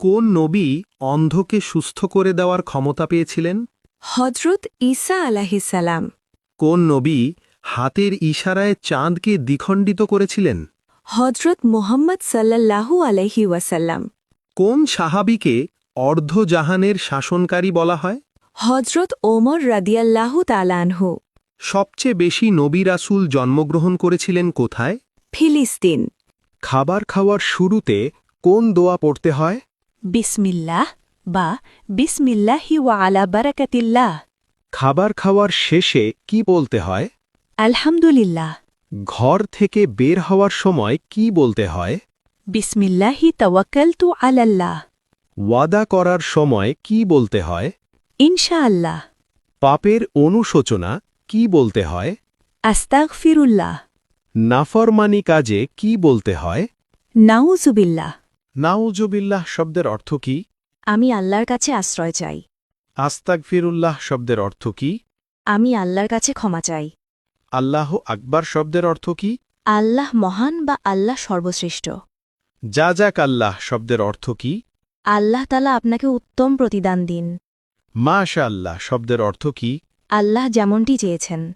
কোন নবী অন্ধকে সুস্থ করে দেওয়ার ক্ষমতা পেয়েছিলেন? হজরত ঈসা আলাহিসাল্লাম। কোন নবী হাতের ইশারায় চাঁদকে দ্বিখণ্ডিত করেছিলেন? হজরত মুহাম্মদ সাল্লাল্লাহু আলাইহি ওয়াসাল্লাম। কোন সাহাবীকে অর্ধজাহানের শাসনকারী বলা হয়? হজরত ওমর রাদিয়াল্লাহু তাআলা আনহু। সবচেয়ে বেশি নবী রাসূল জন্মগ্রহণ করেছিলেন কোথায়? ফিলিস্তিন। খাবার খাওয়ার শুরুতে কোন দোয়া পড়তে হয়? বিসমিল্লাহ বা বিসমিল্লাহি ওয়া আলা বারাকাতিল্লাহ। খাবার খাওয়ার শেষে কি বলতে হয়? আলহামদুলিল্লাহ। ঘর থেকে বের হওয়ার সময় কি বলতে হয়? বিসমিল্লাহি তাওয়াক্কালতু আলাল্লাহ। ওয়াদা করার সময় কি বলতে হয়? ইনশাআল্লাহ। পাপের অনুশোচনা কি বলতে হয়? আস্তাগফিরুল্লাহ। নাফরমানি কাজে কি বলতে হয়? নাউজুবিল্লাহ। নাউজুবিল্লাহ শব্দের অর্থ কি? আমি আল্লাহর কাছে আশ্রয় চাই। আস্তাগফিরুল্লাহ শব্দের অর্থ কি? আমি আল্লাহর কাছে ক্ষমা চাই। আল্লাহ আকবার শব্দের অর্থ কি? আল্লাহ মহান বা আল্লাহ সর্বশ্রেষ্ঠ। জাযাক আল্লাহ শব্দের অর্থ কি? আল্লাহ তাআলা আপনাকে উত্তম প্রতিদান দিন। মাশাআল্লাহ শব্দের অর্থ কি? আল্লাহ যেমনটি চেয়েছেন।